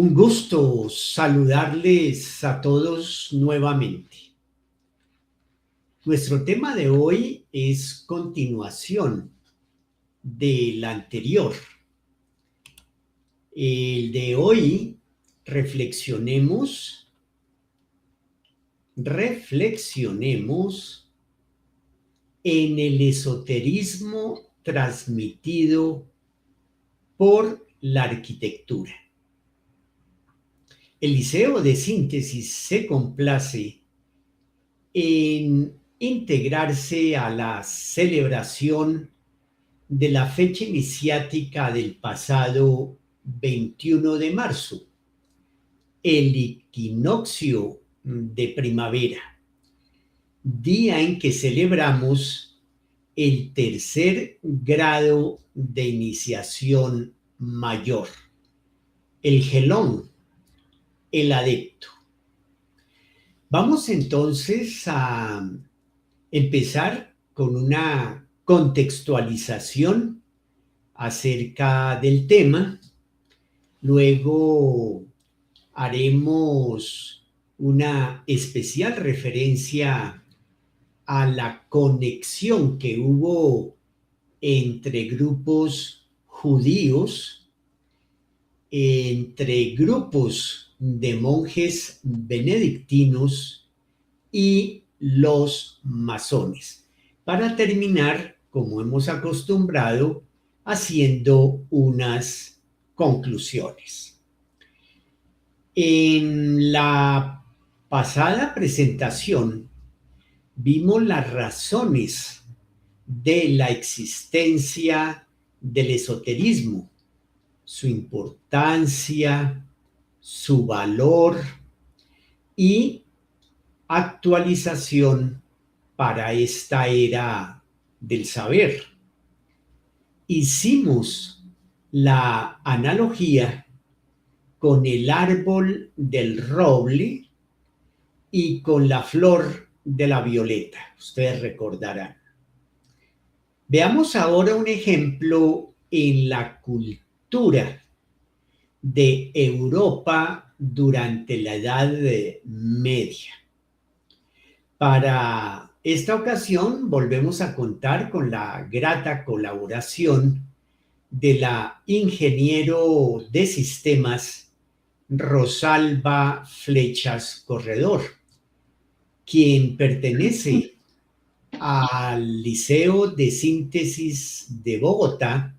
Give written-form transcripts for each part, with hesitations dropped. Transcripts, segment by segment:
Un gusto saludarles a todos nuevamente. Nuestro tema de hoy es continuación del anterior. El de hoy reflexionemos en el esoterismo transmitido por la arquitectura. El Liceo de Síntesis se complace en integrarse a la celebración de la fecha iniciática del pasado 21 de marzo, el equinoccio de primavera, día en que celebramos el tercer grado de iniciación mayor, el gelón, el adepto. Vamos entonces a empezar con una contextualización acerca del tema. Luego haremos una especial referencia a la conexión que hubo entre grupos judíos, entre grupos de monjes benedictinos y los masones, para terminar, como hemos acostumbrado, haciendo unas conclusiones. En la pasada presentación vimos las razones de la existencia del esoterismo, su importancia, su valor y actualización para esta era del saber. Hicimos la analogía con el árbol del roble y con la flor de la violeta. Ustedes recordarán. Veamos ahora un ejemplo en la cultura de Europa durante la Edad Media. Para esta ocasión volvemos a contar con la grata colaboración de la ingeniero de sistemas Rosalba Flechas Corredor, quien pertenece al Liceo de Síntesis de Bogotá,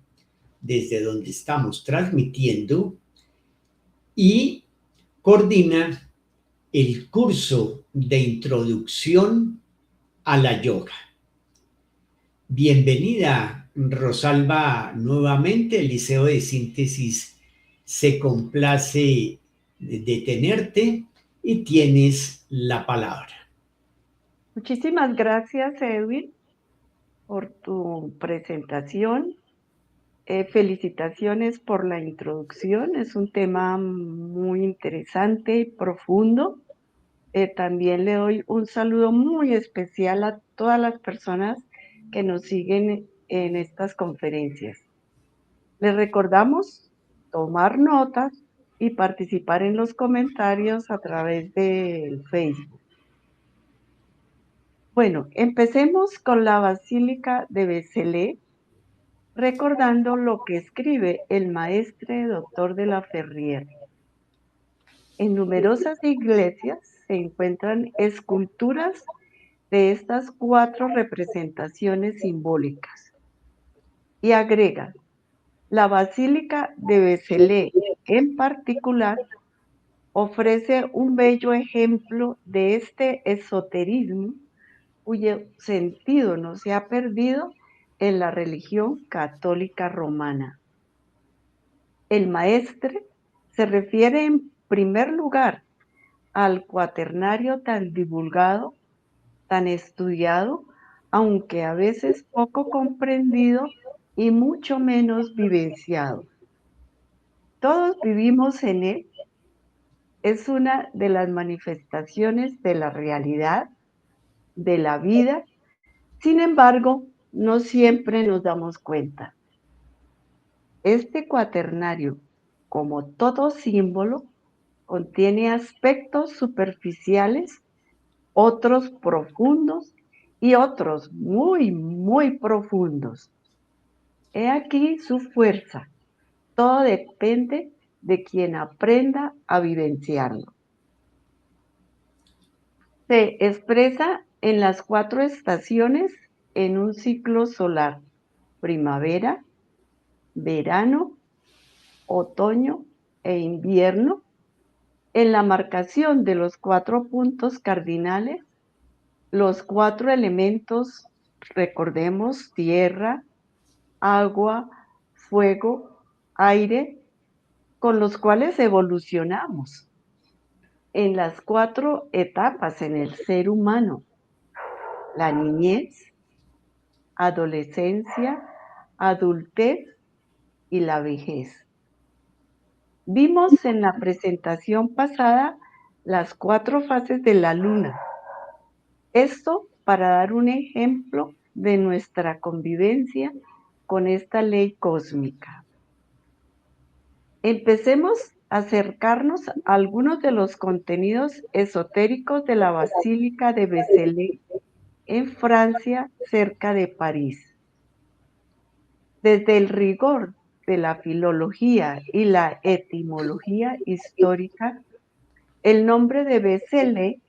desde donde estamos transmitiendo, y coordina el curso de introducción a la yoga. Bienvenida, Rosalba, nuevamente. El Liceo de Síntesis se complace de tenerte y tienes la palabra. Muchísimas gracias, Edwin, por tu presentación. Felicitaciones por la introducción. Es un tema muy interesante y profundo. También le doy un saludo muy especial a todas las personas que nos siguen en estas conferencias. Les recordamos tomar notas y participar en los comentarios a través del Facebook. Bueno, empecemos con la Basílica de Bézelé, recordando lo que escribe el maestre doctor de la Ferrière. En numerosas iglesias se encuentran esculturas de estas 4 representaciones simbólicas. Y agrega, la Basílica de Bézelé en particular ofrece un bello ejemplo de este esoterismo cuyo sentido no se ha perdido en la religión católica romana. El maestre se refiere en primer lugar al cuaternario tan divulgado, tan estudiado, aunque a veces poco comprendido y mucho menos vivenciado. Todos vivimos en él. Es una de las manifestaciones de la realidad, de la vida. Sin embargo, no siempre nos damos cuenta. Este cuaternario, como todo símbolo, contiene aspectos superficiales, otros profundos y otros muy, muy profundos. He aquí su fuerza. Todo depende de quien aprenda a vivenciarlo. Se expresa en las 4 estaciones en un ciclo solar: primavera, verano, otoño e invierno, en la marcación de los 4 puntos cardinales, los 4 elementos, recordemos: tierra, agua, fuego, aire, con los cuales evolucionamos en las 4 etapas en el ser humano: la niñez, adolescencia, adultez y la vejez. Vimos en la presentación pasada las 4 fases de la luna. Esto para dar un ejemplo de nuestra convivencia con esta ley cósmica. Empecemos a acercarnos a algunos de los contenidos esotéricos de la Basílica de Vézelay, en Francia, cerca de París. Desde el rigor de la filología y la etimología histórica, el nombre de Vézelay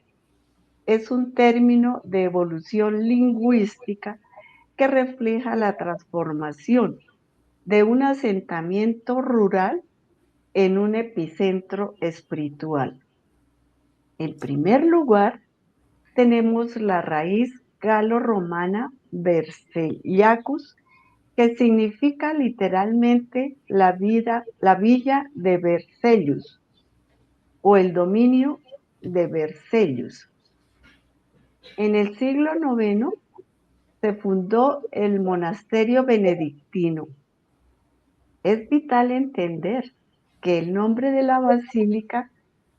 es un término de evolución lingüística que refleja la transformación de un asentamiento rural en un epicentro espiritual. En primer lugar, tenemos la raíz galo-romana Vercellacus, que significa literalmente la villa de Vercellus o el dominio de Vercellus. En el siglo IX se fundó el monasterio benedictino. Es vital entender que el nombre de la basílica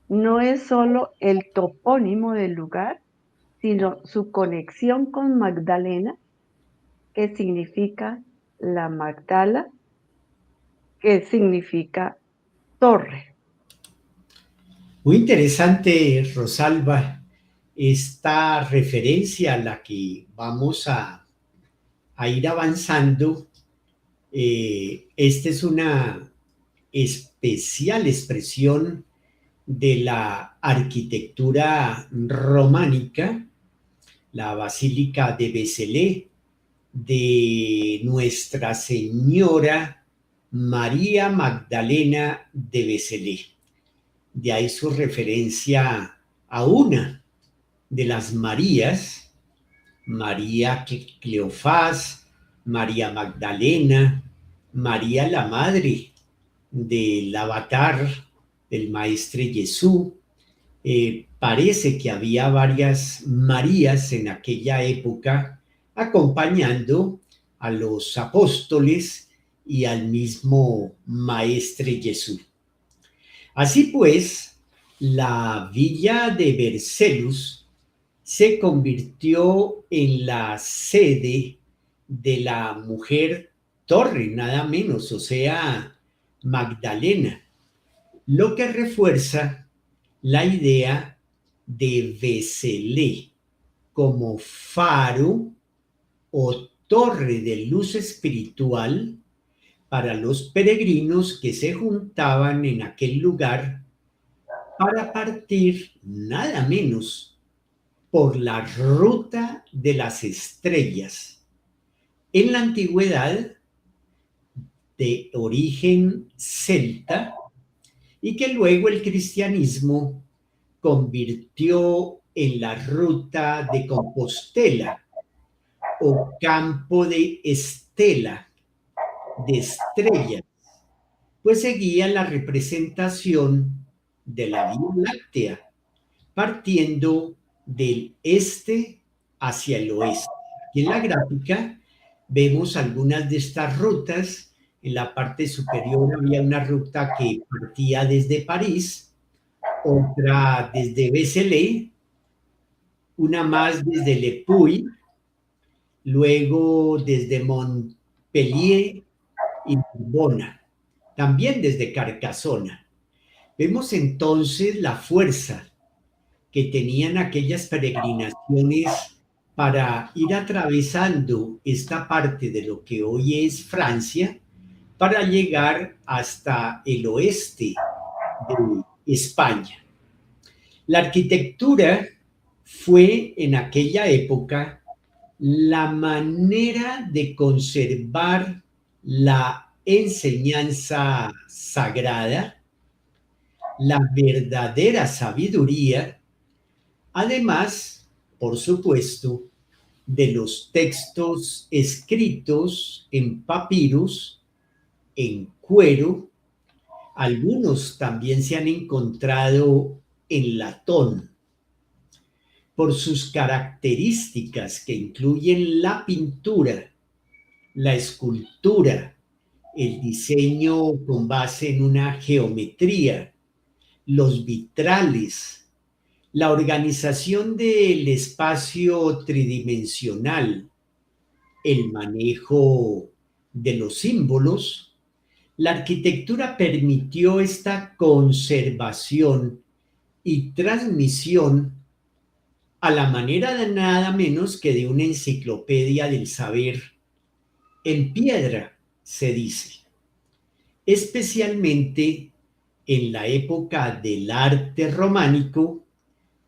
no es solo el topónimo del lugar, sino su conexión con Magdalena, que significa la Magdala, que significa torre. Muy interesante, Rosalba, esta referencia a la que vamos a ir avanzando. Esta es una especial expresión de la arquitectura románica, la Basílica de Vézelay, de Nuestra Señora María Magdalena de Vézelay. De ahí su referencia a una de las Marías, María Cleofás, María Magdalena, María la Madre del Avatar, del Maestre Jesús. Parece que había varias Marías en aquella época acompañando a los apóstoles y al mismo Maestre Jesús. Así pues, la villa de Vercellus se convirtió en la sede de la mujer torre, nada menos, o sea, Magdalena, lo que refuerza la idea de Vézelay como faro o torre de luz espiritual para los peregrinos que se juntaban en aquel lugar para partir nada menos por la ruta de las estrellas. En la antigüedad, de origen celta, y que luego el cristianismo convirtió en la ruta de Compostela o campo de estela, de estrellas, pues seguía la representación de la Vía Láctea, partiendo del este hacia el oeste. Aquí en la gráfica vemos algunas de estas rutas. En la parte superior había una ruta que partía desde París, otra desde Vézelay, una más desde Le Puy, luego desde Montpellier y Narbona, también desde Carcassona. Vemos entonces la fuerza que tenían aquellas peregrinaciones para ir atravesando esta parte de lo que hoy es Francia para llegar hasta el oeste de España. La arquitectura fue en aquella época la manera de conservar la enseñanza sagrada, la verdadera sabiduría, además, por supuesto, de los textos escritos en papyrus, en cuero. Algunos también se han encontrado en latón por sus características que incluyen la pintura, la escultura, el diseño con base en una geometría, los vitrales, la organización del espacio tridimensional, el manejo de los símbolos. La arquitectura permitió esta conservación y transmisión a la manera de nada menos que de una enciclopedia del saber en piedra, se dice, especialmente en la época del arte románico,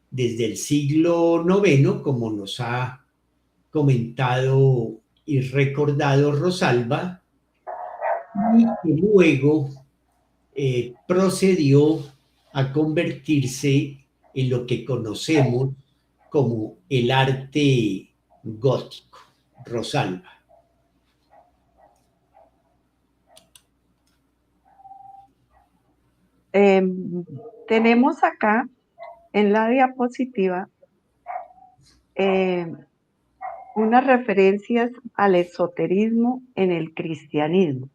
desde el siglo IX, como nos ha comentado y recordado Rosalba, y que luego procedió a convertirse en lo que conocemos como el arte gótico. Rosalba. Tenemos acá en la diapositiva unas referencias al esoterismo en el cristianismo.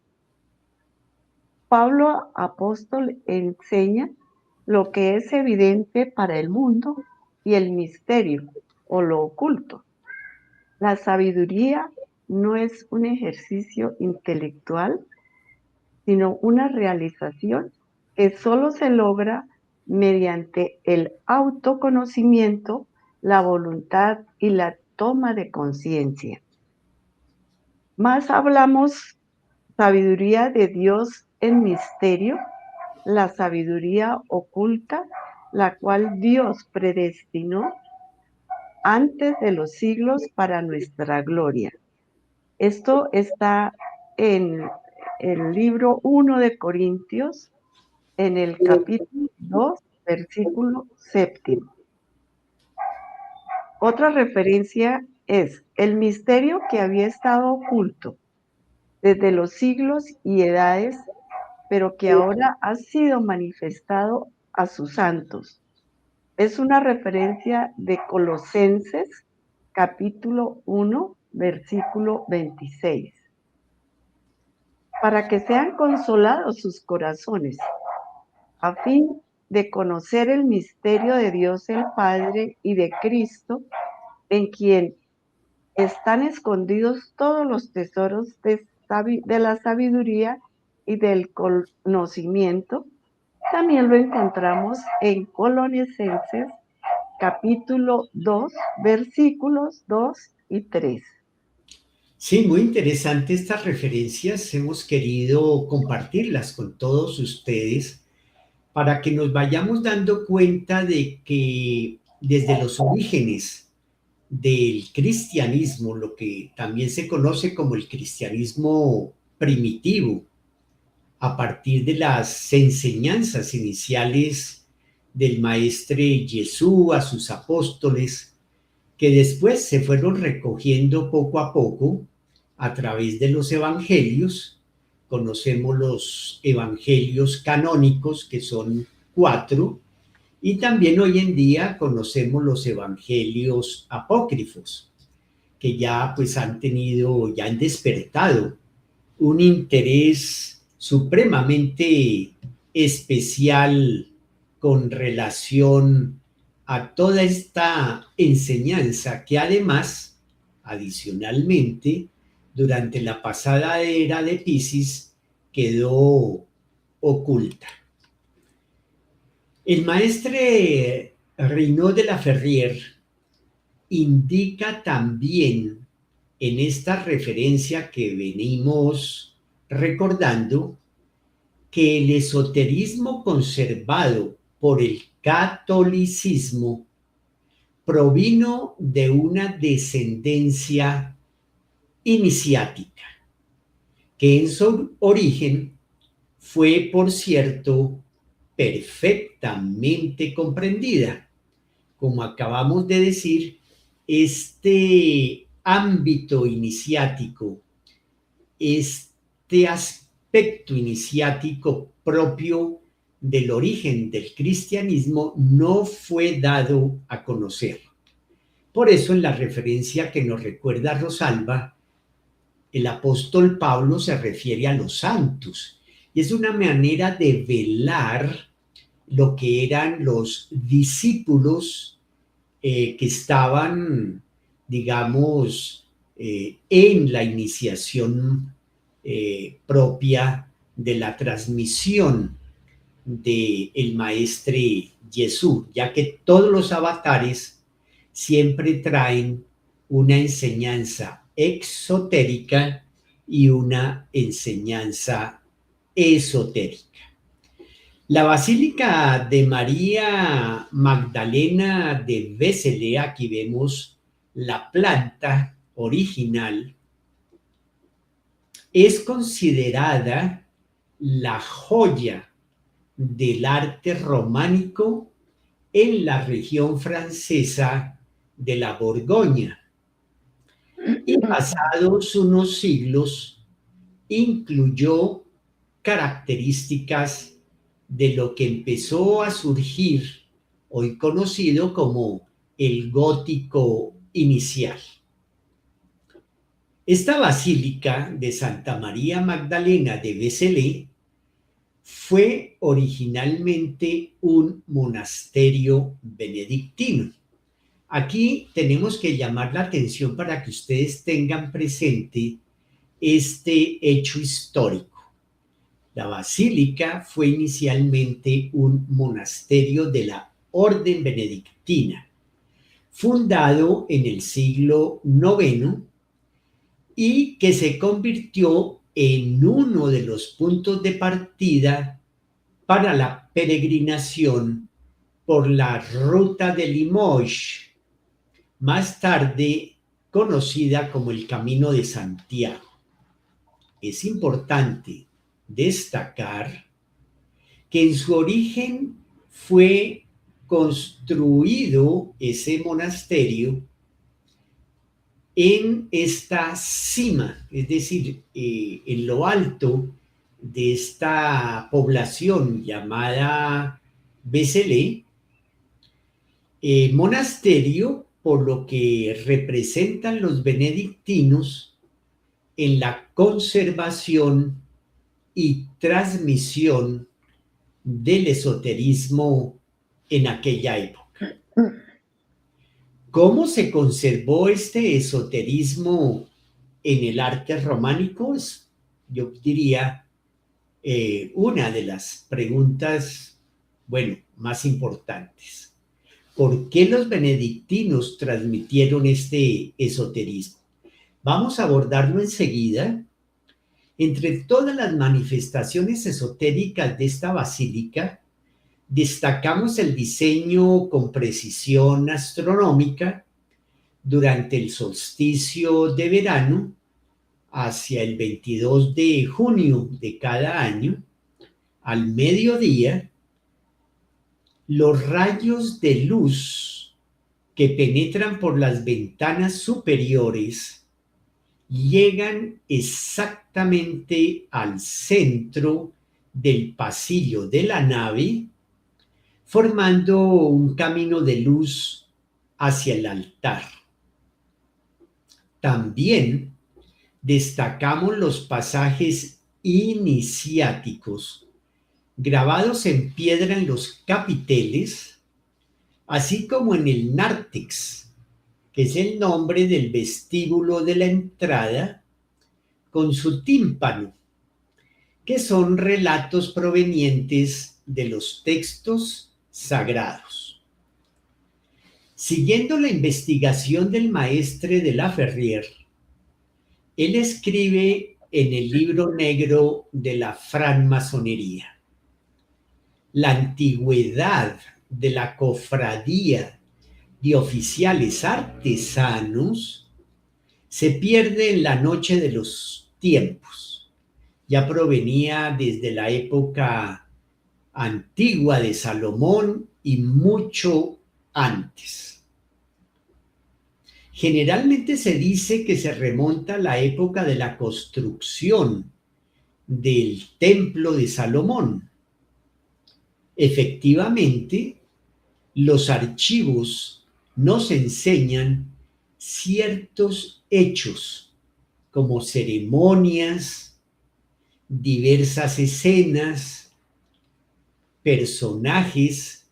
Pablo apóstol enseña lo que es evidente para el mundo y el misterio o lo oculto. La sabiduría no es un ejercicio intelectual, sino una realización que solo se logra mediante el autoconocimiento, la voluntad y la toma de conciencia. Más hablamos sabiduría de Dios en misterio, la sabiduría oculta, la cual Dios predestinó antes de los siglos para nuestra gloria. Esto está en el libro 1 de Corintios, en el capítulo 2, versículo 7. Otra referencia es el misterio que había estado oculto desde los siglos y edades, pero que ahora ha sido manifestado a sus santos. Es una referencia de Colosenses, capítulo 1, versículo 26. Para que sean consolados sus corazones, a fin de conocer el misterio de Dios el Padre y de Cristo, en quien están escondidos todos los tesoros de la sabiduría y del conocimiento. También lo encontramos en Colosenses capítulo 2, versículos 2 y 3. Sí, muy interesante estas referencias. Hemos querido compartirlas con todos ustedes para que nos vayamos dando cuenta de que desde los orígenes del cristianismo, lo que también se conoce como el cristianismo primitivo, a partir de las enseñanzas iniciales del maestre Jesús a sus apóstoles, que después se fueron recogiendo poco a poco a través de los evangelios. Conocemos los evangelios canónicos, que son 4, y también hoy en día conocemos los evangelios apócrifos, que ya pues han despertado un interés supremamente especial con relación a toda esta enseñanza que además, adicionalmente, durante la pasada era de Piscis quedó oculta. El maestre Reinaud de la Ferrière indica también en esta referencia que venimos recordando que el esoterismo conservado por el catolicismo provino de una descendencia iniciática, que en su origen fue, por cierto, perfectamente comprendida. Como acabamos de decir, este ámbito iniciático, este aspecto iniciático propio del origen del cristianismo no fue dado a conocer. Por eso en la referencia que nos recuerda Rosalba, el apóstol Pablo se refiere a los santos y es una manera de velar lo que eran los discípulos que estaban, digamos, en la iniciación propia de la transmisión del maestre Jesús, ya que todos los avatares siempre traen una enseñanza exotérica y una enseñanza esotérica. La Basílica de María Magdalena de Vézelay, aquí vemos la planta original, es considerada la joya del arte románico en la región francesa de la Borgoña. Y pasados unos siglos, incluyó características de lo que empezó a surgir, hoy conocido como el gótico inicial. Esta basílica de Santa María Magdalena de Vézelay fue originalmente un monasterio benedictino. Aquí tenemos que llamar la atención para que ustedes tengan presente este hecho histórico. La basílica fue inicialmente un monasterio de la Orden Benedictina, fundado en el siglo IX y que se convirtió en uno de los puntos de partida para la peregrinación por la ruta de Limoges, más tarde conocida como el Camino de Santiago. Es importante destacar que en su origen fue construido ese monasterio en esta cima, es decir, en lo alto de esta población llamada Vézelay, monasterio por lo que representan los benedictinos en la conservación y transmisión del esoterismo en aquella época. ¿Cómo se conservó este esoterismo en el arte románico? Yo diría una de las preguntas, bueno, más importantes. ¿Por qué los benedictinos transmitieron este esoterismo? Vamos a abordarlo enseguida. Entre todas las manifestaciones esotéricas de esta basílica, destacamos el diseño con precisión astronómica durante el solsticio de verano hacia el 22 de junio de cada año, al mediodía, los rayos de luz que penetran por las ventanas superiores llegan exactamente al centro del pasillo de la nave, formando un camino de luz hacia el altar. También destacamos los pasajes iniciáticos grabados en piedra en los capiteles, así como en el nártex, que es el nombre del vestíbulo de la entrada, con su tímpano, que son relatos provenientes de los textos sagrados. Siguiendo la investigación del maestre de la Ferrier, él escribe en el libro negro de la francmasonería: la antigüedad de la cofradía de oficiales artesanos se pierde en la noche de los tiempos. Ya provenía desde la época antigua de Salomón y mucho antes. Generalmente se dice que se remonta a la época de la construcción del templo de Salomón. Efectivamente, los archivos nos enseñan ciertos hechos como ceremonias, diversas escenas, personajes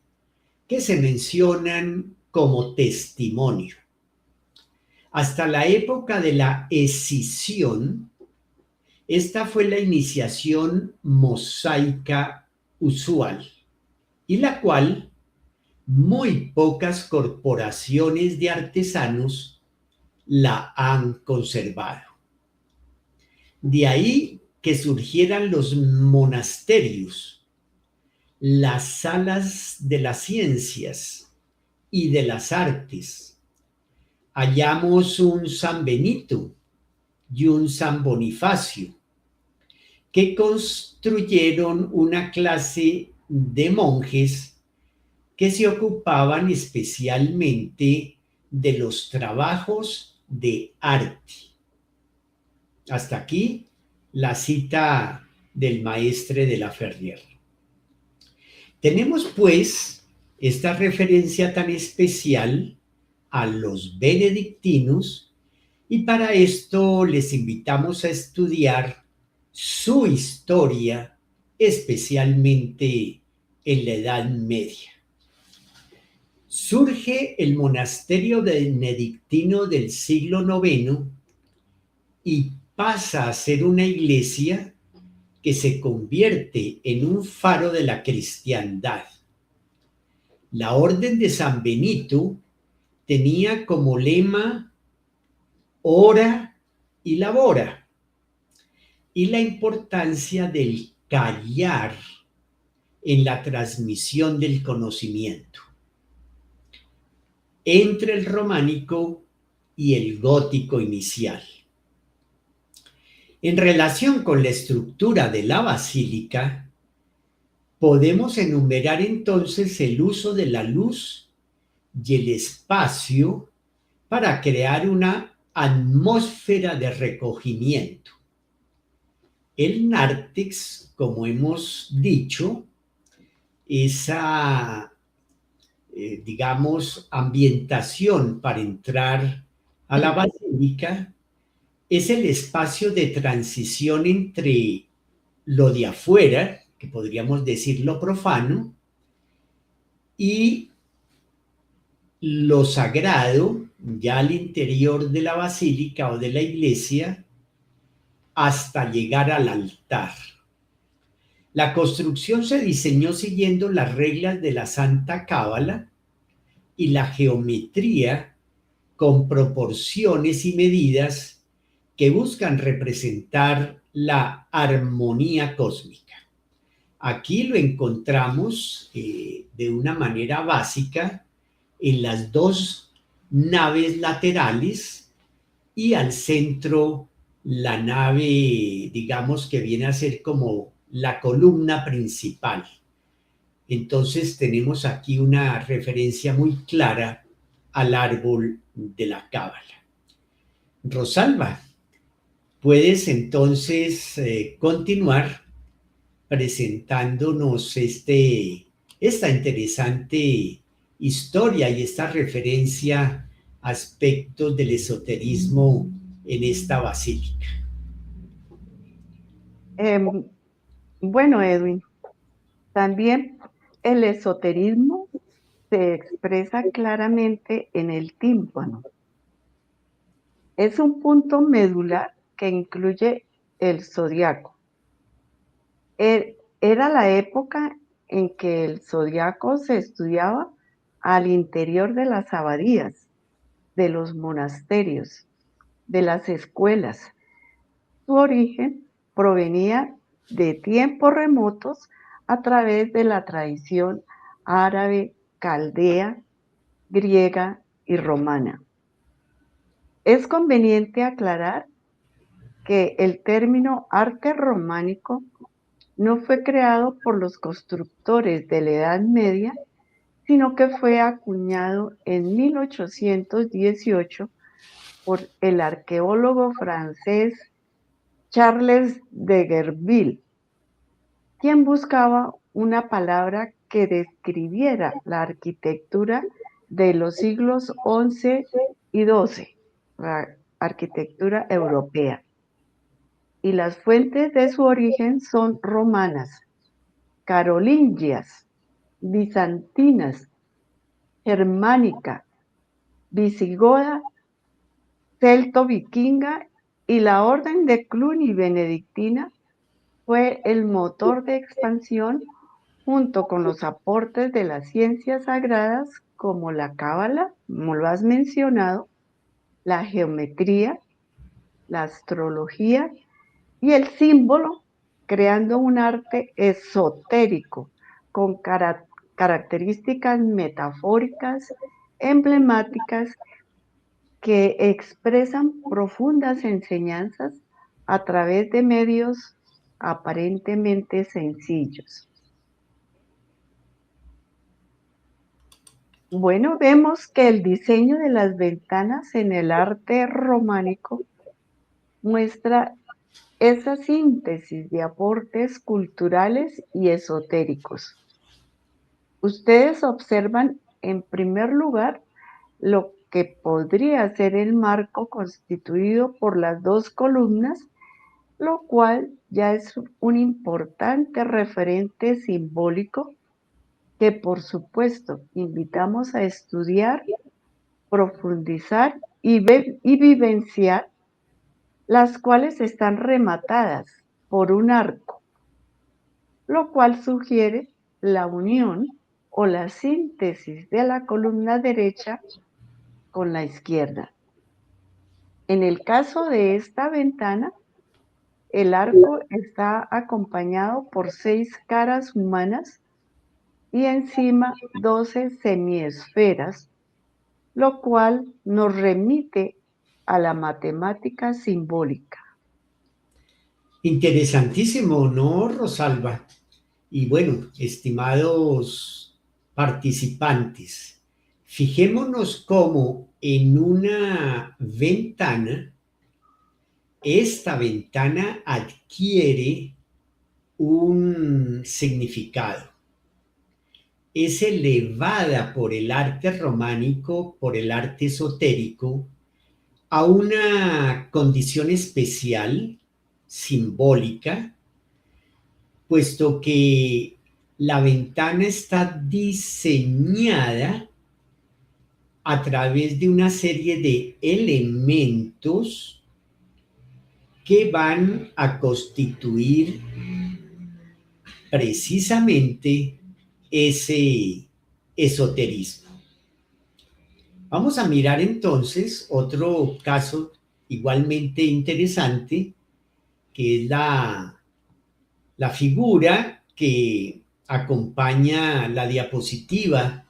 que se mencionan como testimonio. Hasta la época de la escisión, esta fue la iniciación mosaica usual, y la cual muy pocas corporaciones de artesanos la han conservado. De ahí que surgieran los monasterios, las salas de las ciencias y de las artes. Hallamos un San Benito y un San Bonifacio, que construyeron una clase de monjes que se ocupaban especialmente de los trabajos de arte. Hasta aquí la cita del maestre de la Ferrier. Tenemos pues esta referencia tan especial a los benedictinos, y para esto les invitamos a estudiar su historia, especialmente en la Edad Media. Surge el monasterio benedictino del siglo IX y pasa a ser una iglesia que se convierte en un faro de la cristiandad. La Orden de San Benito tenía como lema ora y labora, y la importancia del callar en la transmisión del conocimiento entre el románico y el gótico inicial. En relación con la estructura de la basílica, podemos enumerar entonces el uso de la luz y el espacio para crear una atmósfera de recogimiento. El nártex, como hemos dicho, esa, digamos, ambientación para entrar a la basílica, es el espacio de transición entre lo de afuera, que podríamos decir lo profano, y lo sagrado, ya al interior de la basílica o de la iglesia, hasta llegar al altar. La construcción se diseñó siguiendo las reglas de la Santa Cábala y la geometría con proporciones y medidas que buscan representar la armonía cósmica. Aquí lo encontramos de una manera básica en las dos naves laterales y al centro la nave, digamos, que viene a ser como la columna principal. Entonces tenemos aquí una referencia muy clara al árbol de la Cábala. Rosalba, puedes entonces continuar presentándonos esta interesante historia y esta referencia a aspectos del esoterismo en esta basílica. Bueno, Edwin, también el esoterismo se expresa claramente en el tímpano. Es un punto medular que incluye el zodiaco. Era la época en que el zodiaco se estudiaba al interior de las abadías, de los monasterios, de las escuelas. Su origen provenía de tiempos remotos a través de la tradición árabe, caldea, griega y romana. Es conveniente aclarar que el término arte románico no fue creado por los constructores de la Edad Media, sino que fue acuñado en 1818 por el arqueólogo francés Charles Deguerville, quien buscaba una palabra que describiera la arquitectura de los siglos XI y XII, la arquitectura europea. Y las fuentes de su origen son romanas, carolingias, bizantinas, germánica, visigoda, celto-vikinga, y la orden de Cluny benedictina fue el motor de expansión junto con los aportes de las ciencias sagradas como la cábala, como lo has mencionado, la geometría, la astrología y el símbolo, creando un arte esotérico con características metafóricas, emblemáticas, que expresan profundas enseñanzas a través de medios aparentemente sencillos. Bueno, vemos que el diseño de las ventanas en el arte románico muestra esa síntesis de aportes culturales y esotéricos. Ustedes observan en primer lugar lo que podría ser el marco constituido por las dos columnas, lo cual ya es un importante referente simbólico que por supuesto invitamos a estudiar, profundizar y vivenciar, las cuales están rematadas por un arco, lo cual sugiere la unión o la síntesis de la columna derecha con la izquierda. En el caso de esta ventana, el arco está acompañado por 6 caras humanas y encima 12 semiesferas, lo cual nos remite a la matemática simbólica. Interesantísimo, ¿no, Rosalba? Y bueno, estimados participantes, fijémonos cómo en una ventana, esta ventana adquiere un significado. Es elevada por el arte románico, por el arte esotérico, a una condición especial, simbólica, puesto que la ventana está diseñada a través de una serie de elementos que van a constituir precisamente ese esoterismo. Vamos a mirar entonces otro caso igualmente interesante, que es la figura que acompaña la diapositiva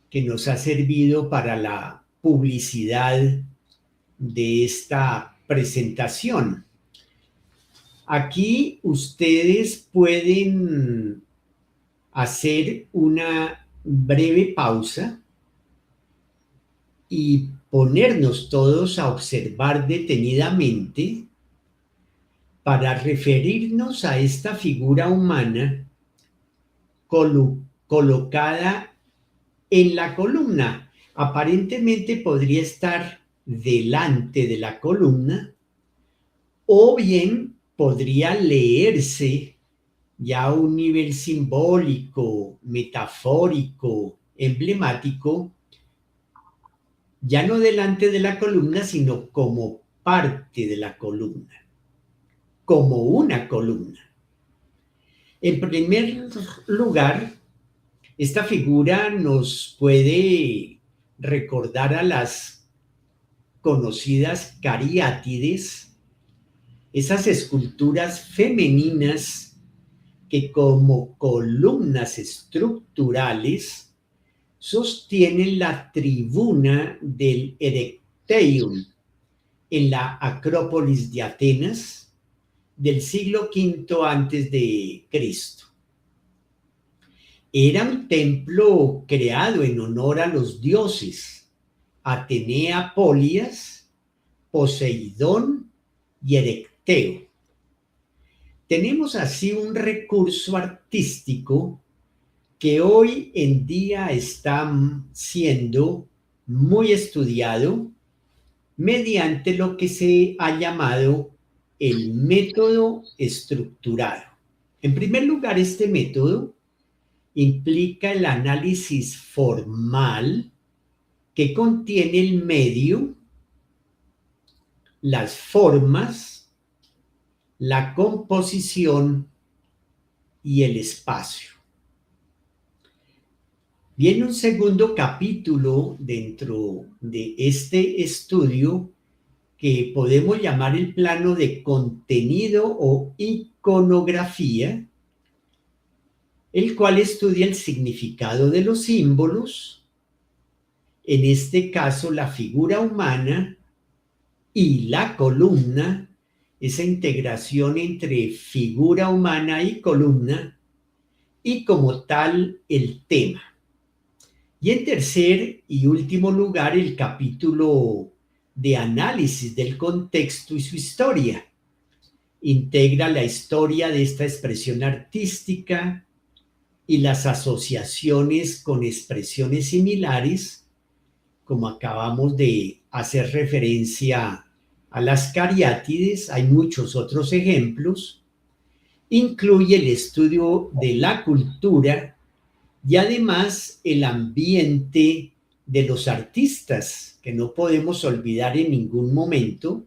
que nos ha servido para la publicidad de esta presentación. Aquí ustedes pueden hacer una breve pausa y ponernos todos a observar detenidamente para referirnos a esta figura humana colocada en la columna. Aparentemente podría estar delante de la columna, o bien podría leerse ya a un nivel simbólico, metafórico, emblemático, ya no delante de la columna, sino como parte de la columna, como una columna. En primer lugar, esta figura nos puede recordar a las conocidas cariátides, esas esculturas femeninas que como columnas estructurales sostienen la tribuna del Erecteion en la Acrópolis de Atenas del siglo V antes de Cristo. Era un templo creado en honor a los dioses Atenea Polias, Poseidón y Erecteo. Tenemos así un recurso artístico que hoy en día está siendo muy estudiado mediante lo que se ha llamado el método estructurado. En primer lugar, este método implica el análisis formal que contiene el medio, las formas, la composición y el espacio. Viene un segundo capítulo dentro de este estudio que podemos llamar el plano de contenido o iconografía, el cual estudia el significado de los símbolos, en este caso la figura humana y la columna, esa integración entre figura humana y columna, y como tal el tema. Y en tercer y último lugar, el capítulo de análisis del contexto y su historia. Integra la historia de esta expresión artística y las asociaciones con expresiones similares, como acabamos de hacer referencia a las cariátides. Hay muchos otros ejemplos. Incluye el estudio de la cultura y además el ambiente de los artistas, que no podemos olvidar en ningún momento,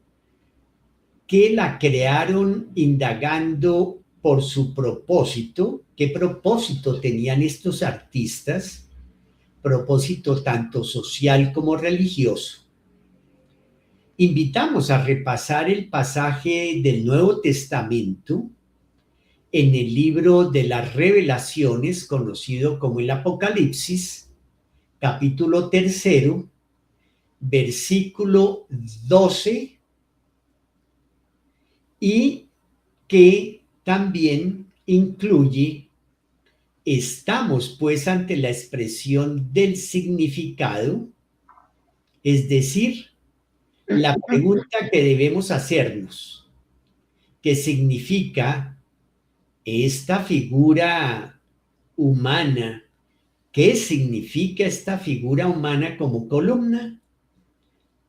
que la crearon indagando por su propósito. ¿Qué propósito tenían estos artistas? Propósito tanto social como religioso. Invitamos a repasar el pasaje del Nuevo Testamento en el libro de las Revelaciones, conocido como el Apocalipsis, capítulo 3, versículo 12, y que también incluye: estamos pues ante la expresión del significado, es decir, la pregunta que debemos hacernos: ¿qué significa esta figura humana? ¿Qué significa esta figura humana como columna?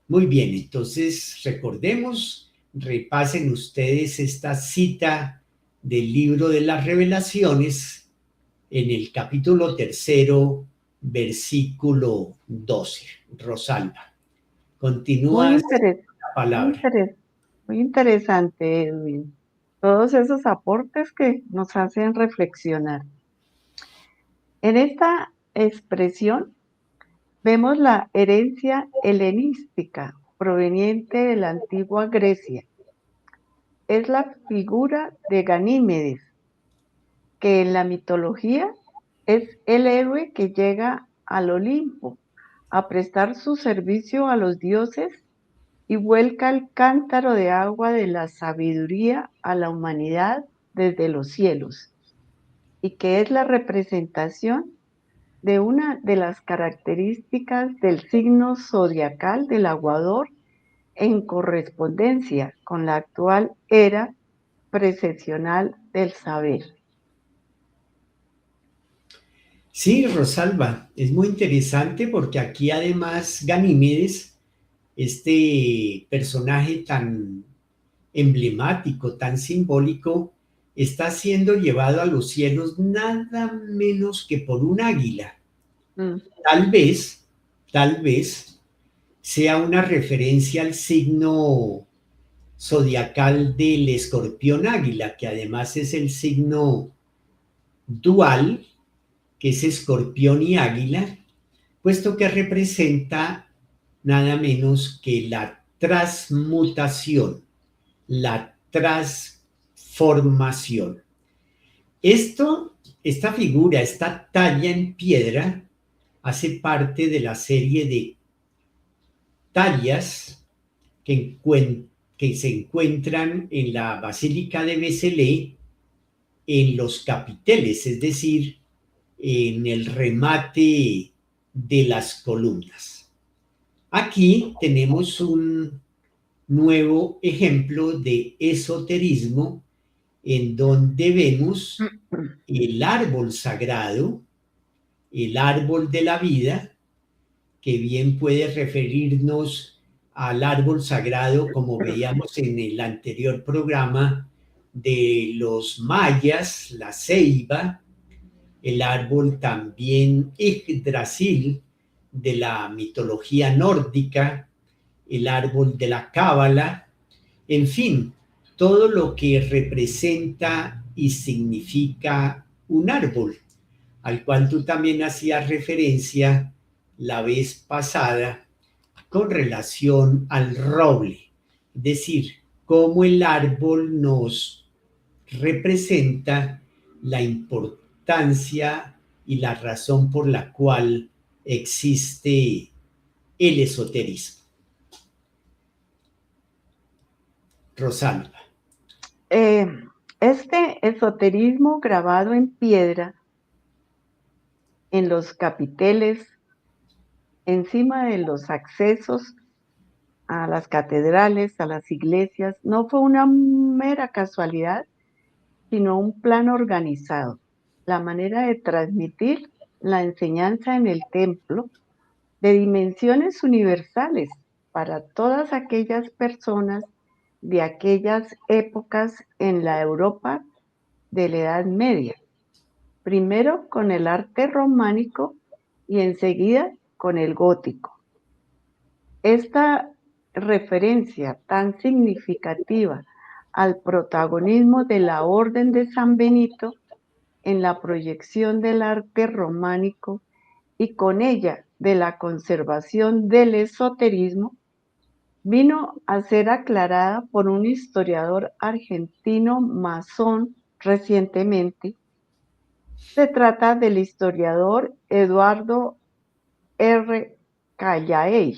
Muy bien, entonces recordemos, repasen ustedes esta cita del libro de las Revelaciones en el capítulo 3, versículo 12. Rosalba, Muy, continúa la palabra. muy interesante, Edwin. Todos esos aportes que nos hacen reflexionar. En esta expresión vemos la herencia helenística proveniente de la antigua Grecia. Es la figura de Ganímedes, que en la mitología es el héroe que llega al Olimpo a prestar su servicio a los dioses y vuelca el cántaro de agua de la sabiduría a la humanidad desde los cielos, y que es la representación de una de las características del signo zodiacal del aguador en correspondencia con la actual era precesional del saber. Sí, Rosalba, es muy interesante porque aquí además Ganímedes, este personaje tan emblemático, tan simbólico, está siendo llevado a los cielos nada menos que por un águila. Tal vez sea una referencia al signo zodiacal del escorpión águila, que además es el signo dual, que es escorpión y águila, puesto que representa nada menos que la transmutación, la transformación. Esta figura, esta talla en piedra, hace parte de la serie de tallas que se encuentran en la Basílica de Vézelay en los capiteles, es decir, en el remate de las columnas. Aquí tenemos un nuevo ejemplo de esoterismo en donde vemos el árbol sagrado, el árbol de la vida, que bien puede referirnos al árbol sagrado, como veíamos en el anterior programa, de los mayas, la ceiba, el árbol también Yggdrasil de la mitología nórdica, el árbol de la cábala, en fin, todo lo que representa y significa un árbol, al cual tú también hacías referencia la vez pasada con relación al roble, es decir, cómo el árbol nos representa la importancia y la razón por la cual existe el esoterismo. Rosalba. Este esoterismo grabado en piedra, en los capiteles, encima de los accesos a las catedrales, a las iglesias, no fue una mera casualidad, sino un plan organizado. La manera de transmitir la enseñanza en el templo de dimensiones universales para todas aquellas personas de aquellas épocas en la Europa de la Edad Media, primero con el arte románico y enseguida con el gótico. Esta referencia tan significativa al protagonismo de la Orden de San Benito en la proyección del arte románico y con ella de la conservación del esoterismo, vino a ser aclarada por un historiador argentino masón recientemente. Se trata del historiador Eduardo R. Callaey.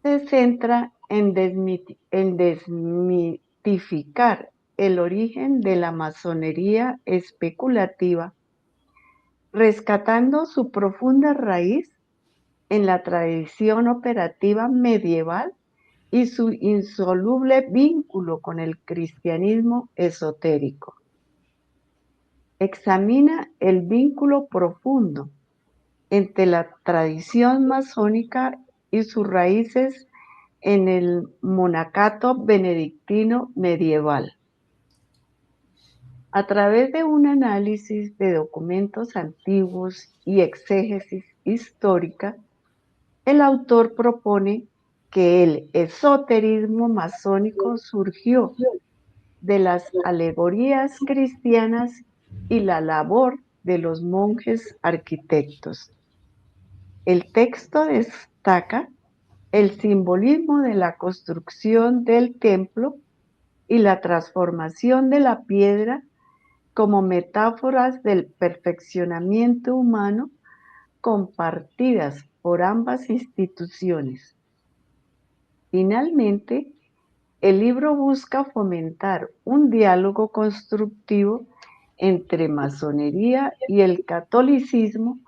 Se centra en desmitificar el origen de la masonería especulativa, rescatando su profunda raíz en la tradición operativa medieval y su insoluble vínculo con el cristianismo esotérico. Examina el vínculo profundo entre la tradición masónica y sus raíces en el monacato benedictino medieval. A través de un análisis de documentos antiguos y exégesis histórica, el autor propone que el esoterismo masónico surgió de las alegorías cristianas y la labor de los monjes arquitectos. El texto destaca el simbolismo de la construcción del templo y la transformación de la piedra como metáforas del perfeccionamiento humano compartidas por ambas instituciones. Finalmente, el libro busca fomentar un diálogo constructivo entre masonería y el catolicismo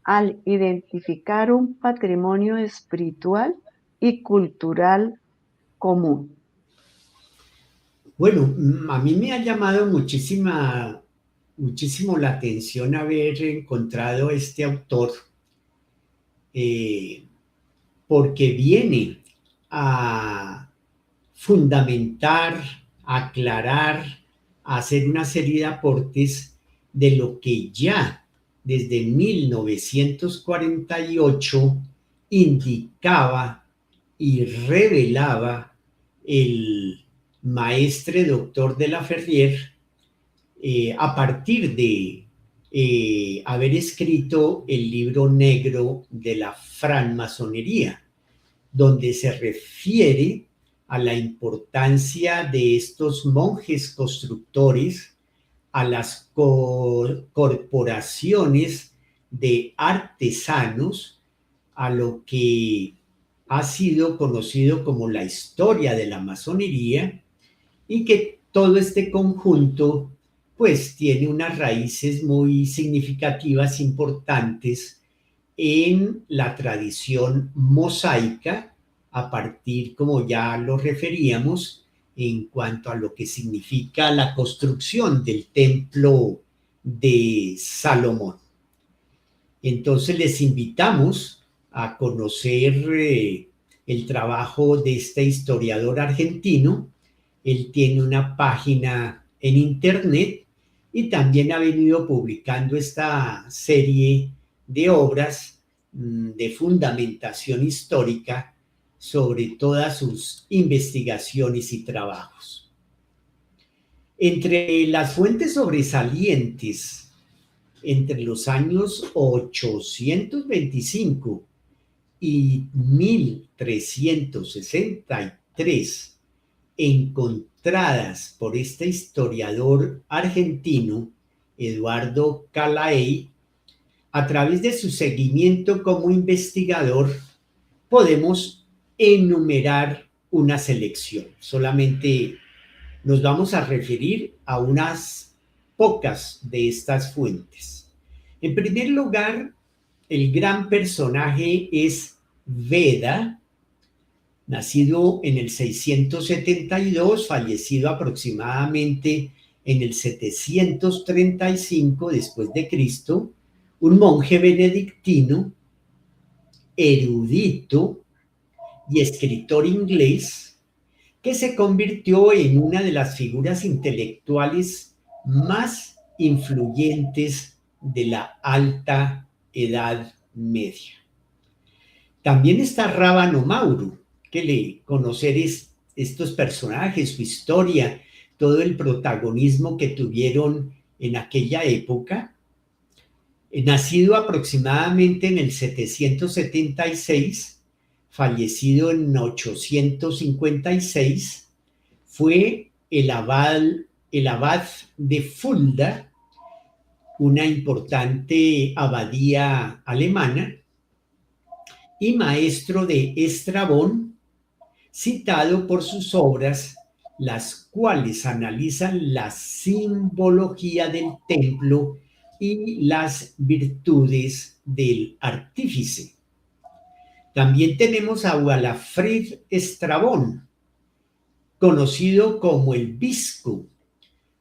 al identificar un patrimonio espiritual y cultural común. Bueno, a mí me ha llamado muchísimo la atención haber encontrado este autor, porque viene a fundamentar, aclarar, a hacer una serie de aportes de lo que ya desde 1948 indicaba y revelaba el maestre doctor de la Ferrier a partir de haber escrito el libro negro de la francmasonería, donde se refiere a la importancia de estos monjes constructores, a las corporaciones de artesanos, a lo que ha sido conocido como la historia de la masonería, y que todo este conjunto pues tiene unas raíces muy significativas, importantes en la tradición mosaica, a partir, como ya lo referíamos, en cuanto a lo que significa la construcción del templo de Salomón. Entonces les invitamos a conocer el trabajo de este historiador argentino. Él tiene una página en internet y también ha venido publicando esta serie de obras de fundamentación histórica sobre todas sus investigaciones y trabajos. Entre las fuentes sobresalientes entre los años 825 y 1363 encontradas por este historiador argentino, Eduardo Calaey, a través de su seguimiento como investigador, podemos enumerar una selección. Solamente nos vamos a referir a unas pocas de estas fuentes. En primer lugar, el gran personaje es Beda, nacido en el 672, fallecido aproximadamente en el 735 después de Cristo, un monje benedictino, erudito y escritor inglés, que se convirtió en una de las figuras intelectuales más influyentes de la Alta Edad Media. También está Rábano Mauro, que conocer estos personajes, su historia, todo el protagonismo que tuvieron en aquella época. Nacido aproximadamente en el 776, fallecido en 856, fue el abad de Fulda, una importante abadía alemana, y maestro de Estrabón, citado por sus obras, las cuales analizan la simbología del templo y las virtudes del artífice. También tenemos a Walafrid Estrabón, conocido como el Visco.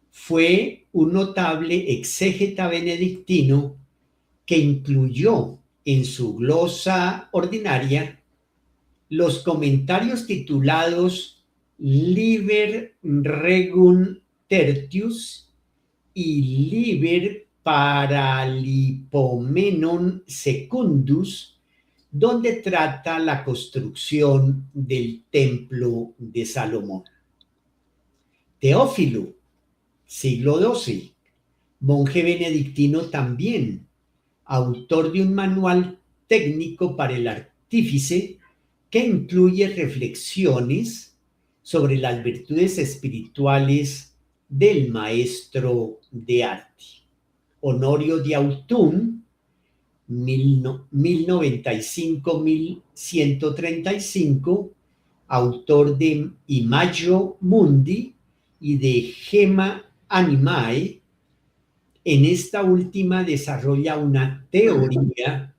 Fue un notable exégeta benedictino que incluyó en su glosa ordinaria los comentarios titulados Liber Regum Tertius y Liber Paralipomenon Secundus, donde trata la construcción del templo de Salomón. Teófilo, siglo XII, monje benedictino también, autor de un manual técnico para el artífice que incluye reflexiones sobre las virtudes espirituales del maestro de arte. Honorio de Autun, 1095-1135, autor de Imago Mundi y de Gemma Animae. En esta última desarrolla una teoría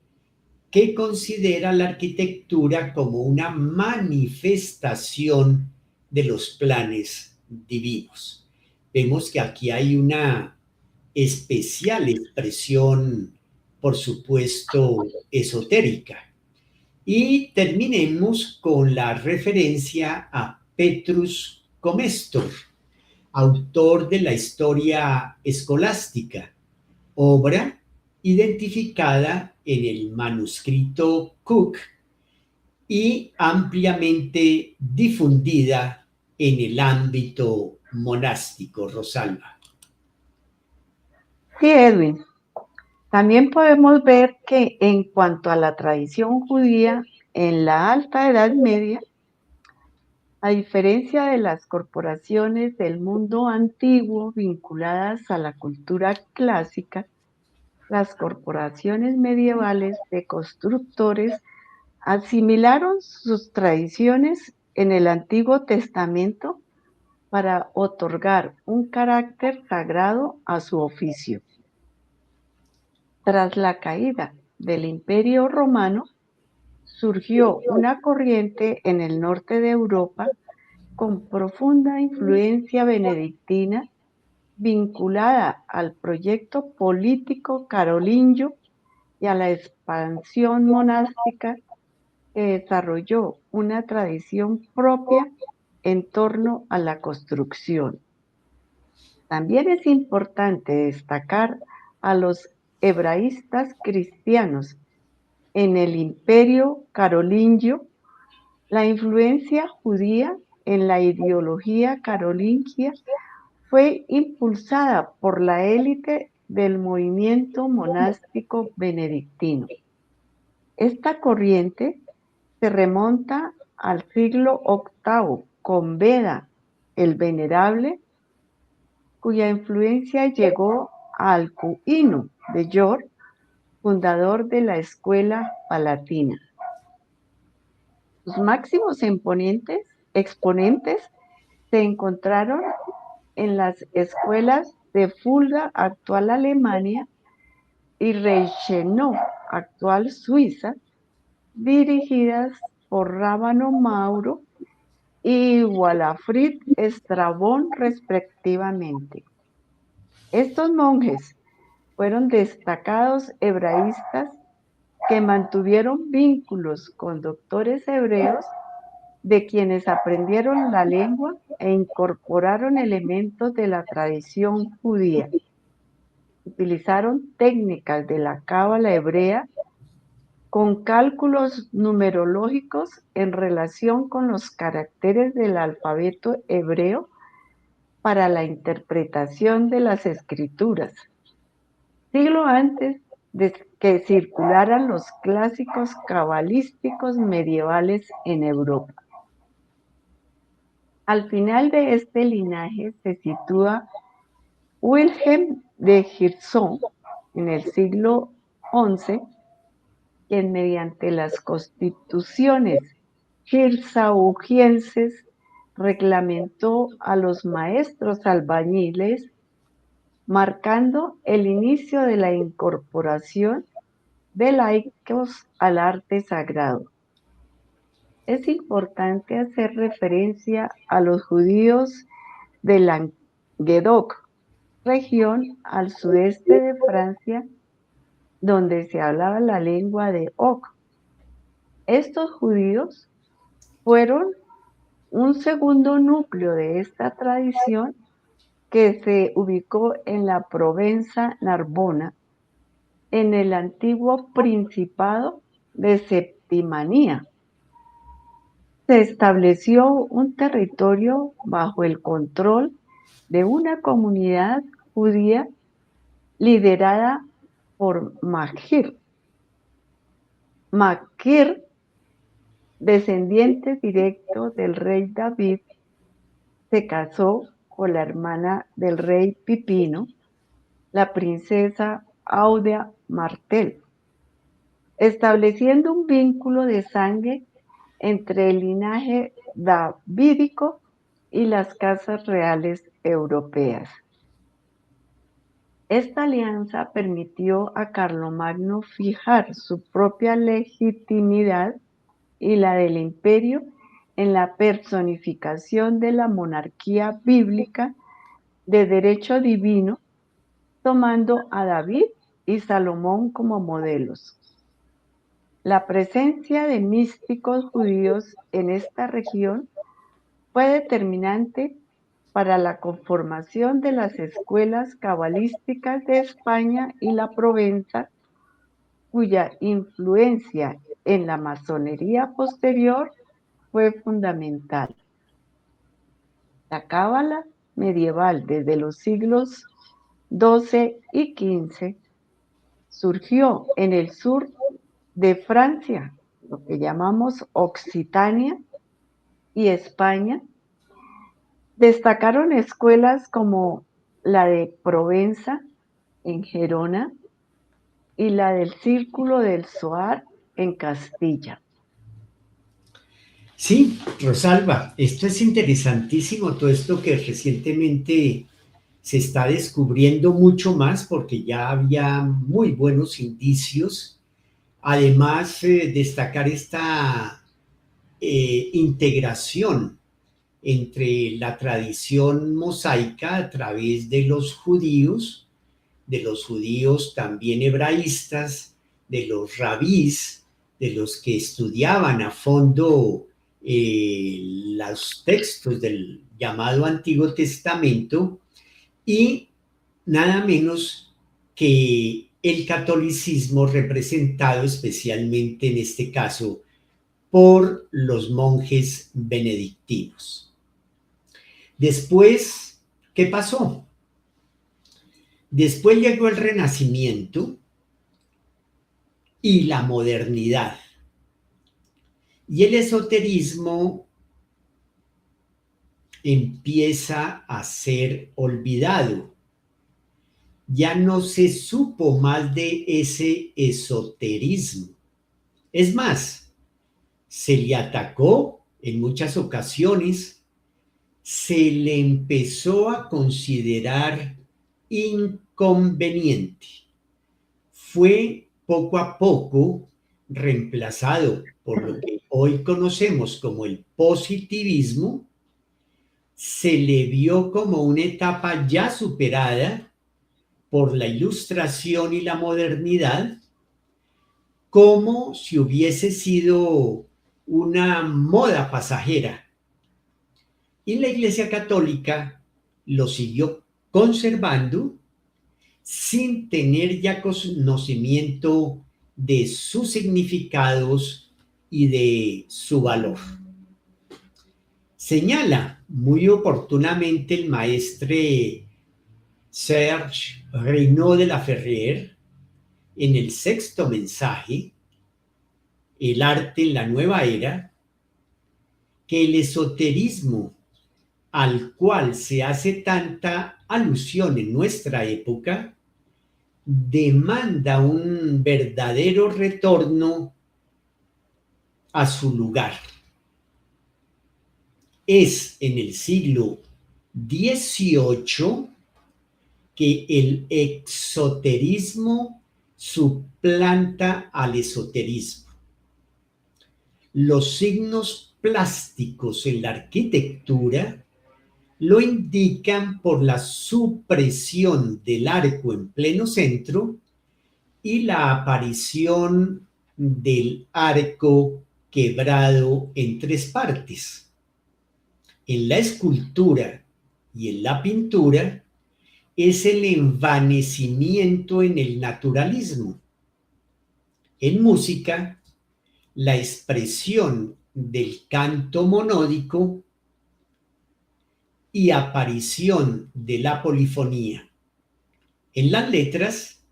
que considera la arquitectura como una manifestación de los planes divinos. Vemos que aquí hay una especial expresión, por supuesto, esotérica. Y terminemos con la referencia a Petrus Comestor, autor de la Historia Escolástica, obra identificada en el manuscrito Cook y ampliamente difundida en el ámbito monástico. Rosalba. Sí, Edwin. También podemos ver que en cuanto a la tradición judía en la Alta Edad Media, a diferencia de las corporaciones del mundo antiguo vinculadas a la cultura clásica, las corporaciones medievales de constructores asimilaron sus tradiciones en el Antiguo Testamento para otorgar un carácter sagrado a su oficio. Tras la caída del Imperio Romano, surgió una corriente en el norte de Europa con profunda influencia benedictina vinculada al proyecto político carolingio y a la expansión monástica que desarrolló una tradición propia en torno a la construcción. También es importante destacar a los hebraístas cristianos en el Imperio carolingio. La influencia judía en la ideología carolingia fue impulsada por la élite del movimiento monástico benedictino. Esta corriente se remonta al siglo VIII con Beda el Venerable, cuya influencia llegó a Alcuino de York, fundador de la Escuela Palatina. Sus máximos exponentes se encontraron en las escuelas de Fulda, actual Alemania, y Reichenau, actual Suiza, dirigidas por Rábano Mauro y Walafrid Estrabón respectivamente. Estos monjes fueron destacados hebraístas que mantuvieron vínculos con doctores hebreos de quienes aprendieron la lengua e incorporaron elementos de la tradición judía. Utilizaron técnicas de la cábala hebrea con cálculos numerológicos en relación con los caracteres del alfabeto hebreo para la interpretación de las escrituras. Siglo antes de que circularan los clásicos cabalísticos medievales en Europa. Al final de este linaje se sitúa Wilhelm de Hirschhorn en el siglo XI, quien mediante las constituciones hirsaugienses reglamentó a los maestros albañiles, marcando el inicio de la incorporación de laicos al arte sagrado. Es importante hacer referencia a los judíos de Languedoc, región al sudeste de Francia, donde se hablaba la lengua de Oc. Estos judíos fueron un segundo núcleo de esta tradición que se ubicó en la Provenza Narbona, en el antiguo Principado de Septimania. Se estableció un territorio bajo el control de una comunidad judía liderada por Maquir. Maquir, descendiente directo del rey David, se casó con la hermana del rey Pipino, la princesa Audia Martel, estableciendo un vínculo de sangre entre el linaje davídico y las casas reales europeas. Esta alianza permitió a Carlomagno fijar su propia legitimidad y la del imperio en la personificación de la monarquía bíblica de derecho divino, tomando a David y Salomón como modelos. La presencia de místicos judíos en esta región fue determinante para la conformación de las escuelas cabalísticas de España y la Provenza, cuya influencia en la masonería posterior fue fundamental. La cábala medieval desde los siglos XII y XV, surgió en el sur de Francia, lo que llamamos Occitania, y España. Destacaron escuelas como la de Provenza, en Gerona, y la del Círculo del Soar, en Castilla. Sí, Rosalba, esto es interesantísimo, todo esto que recientemente se está descubriendo mucho más porque ya había muy buenos indicios. Además, destacar esta integración entre la tradición mosaica a través de los judíos también hebraístas, de los rabís, de los que estudiaban a fondo los textos del llamado Antiguo Testamento, y nada menos que el catolicismo representado especialmente en este caso por los monjes benedictinos. Después, ¿qué pasó? Después llegó el Renacimiento y la modernidad. Y el esoterismo empieza a ser olvidado. Ya no se supo más de ese esoterismo. Es más, se le atacó en muchas ocasiones, se le empezó a considerar inconveniente. Fue poco a poco reemplazado por lo que hoy conocemos como el positivismo. Se le vio como una etapa ya superada por la Ilustración y la modernidad, como si hubiese sido una moda pasajera. Y la Iglesia Católica lo siguió conservando sin tener ya conocimiento de sus significados y de su valor. Señala muy oportunamente el maestre Serge Reynaud de la Ferrière en el sexto mensaje, El arte en la nueva era, que el esoterismo al cual se hace tanta alusión en nuestra época demanda un verdadero retorno a su lugar. Es en el siglo XVIII que el exoterismo suplanta al esoterismo. Los signos plásticos en la arquitectura lo indican por la supresión del arco en pleno centro y la aparición del arco quebrado en tres partes. En la escultura y en la pintura es el envanecimiento en el naturalismo. En música, la expresión del canto monódico y aparición de la polifonía. En las letras,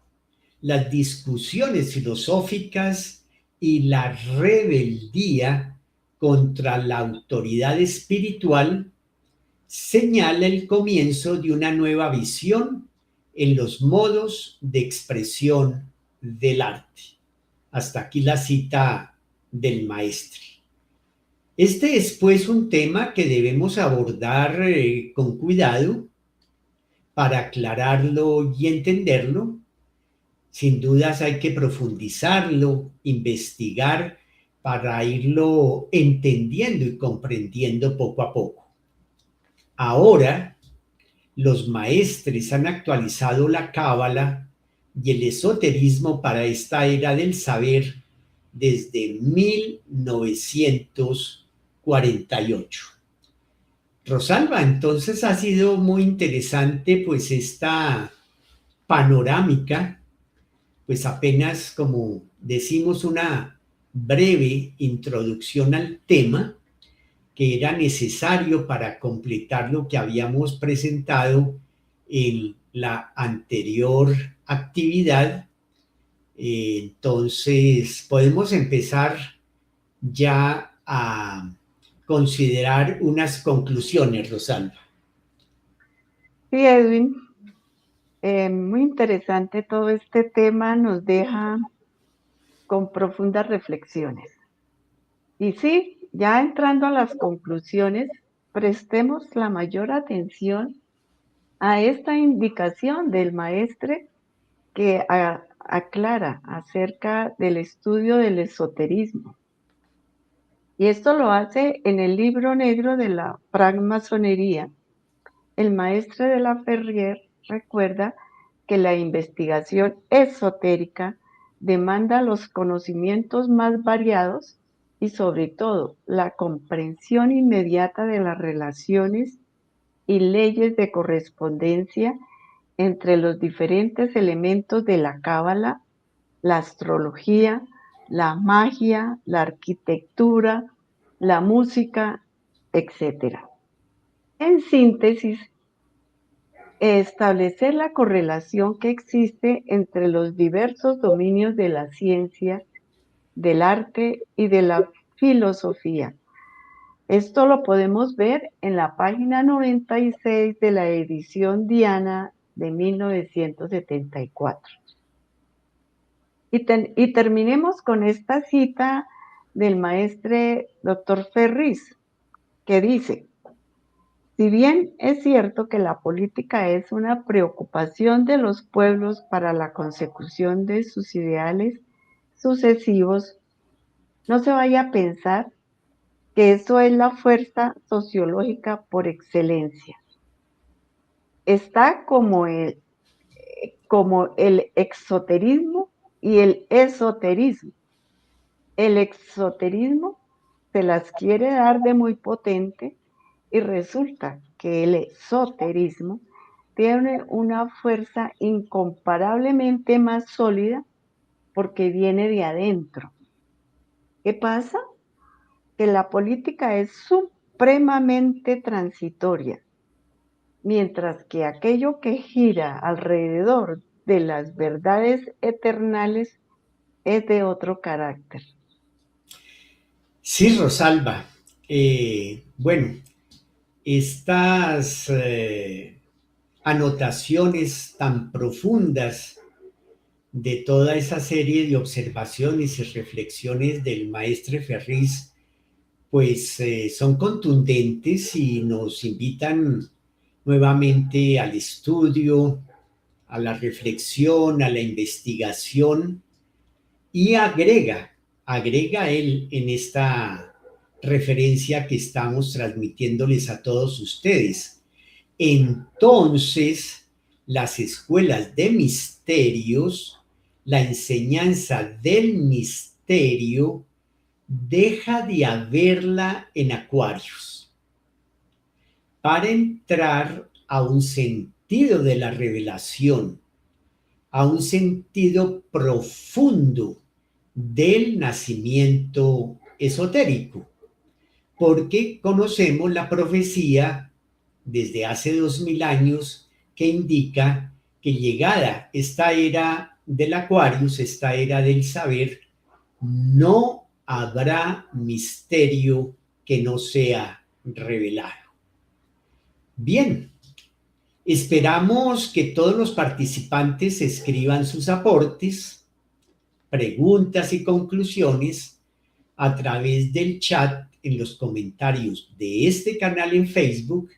las discusiones filosóficas y la rebeldía contra la autoridad espiritual señala el comienzo de una nueva visión en los modos de expresión del arte. Hasta aquí la cita del maestre. Este es pues un tema que debemos abordar con cuidado para aclararlo y entenderlo. Sin dudas hay que profundizarlo, investigar para irlo entendiendo y comprendiendo poco a poco. Ahora, los maestres han actualizado la cábala y el esoterismo para esta era del saber desde 1948. Rosalba, entonces ha sido muy interesante pues esta panorámica, pues apenas como decimos una breve introducción al tema que era necesario para completar lo que habíamos presentado en la anterior actividad. Entonces, podemos empezar ya a considerar unas conclusiones, Rosalba. Sí, Edwin, muy interesante todo este tema, nos deja con profundas reflexiones. Y sí, ya entrando a las conclusiones, prestemos la mayor atención a esta indicación del maestre que aclara acerca del estudio del esoterismo. Y esto lo hace en el libro negro de la francmasonería. El maestre de la Ferrier recuerda que la investigación esotérica demanda los conocimientos más variados y sobre todo la comprensión inmediata de las relaciones y leyes de correspondencia entre los diferentes elementos de la cábala, la astrología, la magia, la arquitectura, la música, etc. En síntesis, establecer la correlación que existe entre los diversos dominios de la ciencia, del arte y de la filosofía. Esto lo podemos ver en la página 96 de la edición Diana de 1974. Y terminemos con esta cita del maestre Dr. Ferris, que dice: si bien es cierto que la política es una preocupación de los pueblos para la consecución de sus ideales sucesivos, no se vaya a pensar que eso es la fuerza sociológica por excelencia. Está como el exoterismo y el esoterismo. El exoterismo se las quiere dar de muy potente y resulta que el esoterismo tiene una fuerza incomparablemente más sólida porque viene de adentro. ¿Qué pasa? Que la política es supremamente transitoria, mientras que aquello que gira alrededor de las verdades eternales es de otro carácter. Sí, Rosalba. Bueno, estas anotaciones tan profundas de toda esa serie de observaciones y reflexiones del maestre Ferris, pues son contundentes y nos invitan nuevamente al estudio, a la reflexión, a la investigación y agrega él en esta referencia que estamos transmitiéndoles a todos ustedes. Entonces, las escuelas de misterios, la enseñanza del misterio, deja de haberla en Acuarios para entrar a un sentido de la revelación, a un sentido profundo del nacimiento esotérico, porque conocemos la profecía desde hace 2000 años que indica que llegada esta era del Aquarius, esta era del saber, no habrá misterio que no sea revelado. Bien, esperamos que todos los participantes escriban sus aportes, preguntas y conclusiones a través del chat en los comentarios de este canal en Facebook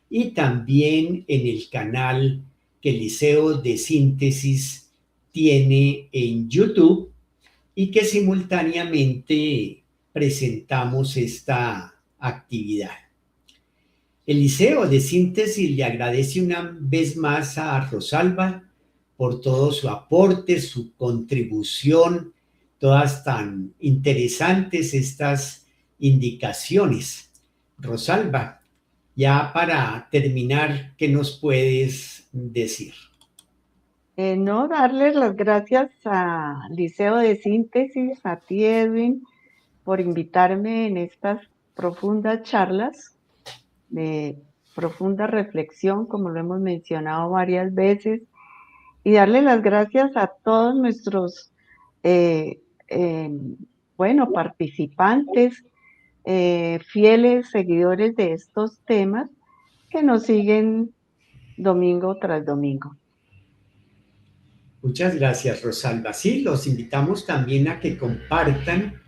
y también en el canal que el Liceo de Síntesis tiene en YouTube y que simultáneamente presentamos esta actividad. El Liceo de Síntesis le agradece una vez más a Rosalba por todo su aporte, su contribución, todas tan interesantes estas indicaciones. Rosalba, ya para terminar, ¿qué nos puedes decir? No darles las gracias al Liceo de Síntesis, a ti, Edwin, por invitarme en estas profundas charlas. profunda reflexión, como lo hemos mencionado varias veces, y darle las gracias a todos nuestros, eh, eh, participantes, fieles seguidores de estos temas que nos siguen domingo tras domingo. Muchas gracias, Rosalba. Sí, los invitamos también a que compartan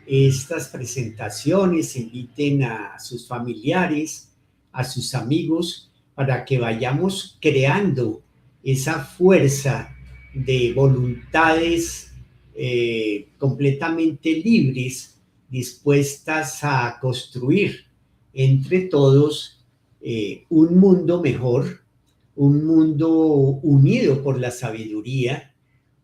estas presentaciones, inviten a sus familiares, a sus amigos, para que vayamos creando esa fuerza de voluntades completamente libres, dispuestas a construir entre todos un mundo mejor, un mundo unido por la sabiduría,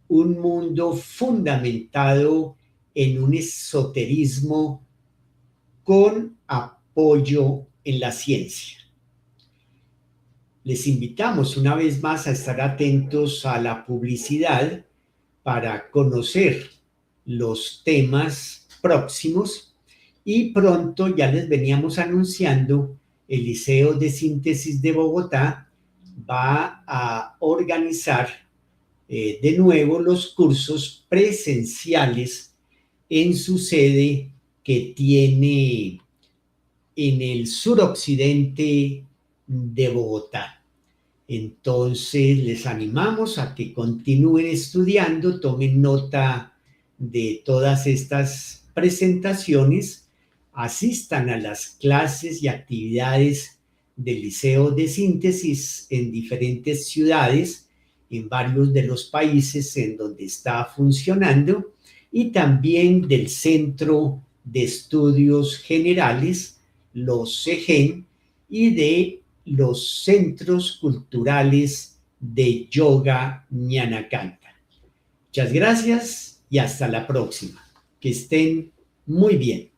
un mundo fundamentado en un esoterismo con apoyo en la ciencia. Les invitamos una vez más a estar atentos a la publicidad para conocer los temas próximos y pronto ya les veníamos anunciando, el Liceo de Síntesis de Bogotá va a organizar de nuevo los cursos presenciales en su sede que tiene en el suroccidente de Bogotá. Entonces les animamos a que continúen estudiando, tomen nota de todas estas presentaciones, asistan a las clases y actividades del Liceo de Síntesis en diferentes ciudades, en varios de los países en donde está funcionando, y también del Centro de Estudios Generales, los CEGEN, y de los centros culturales de yoga Ñanacanta. Muchas gracias y hasta la próxima. Que estén muy bien.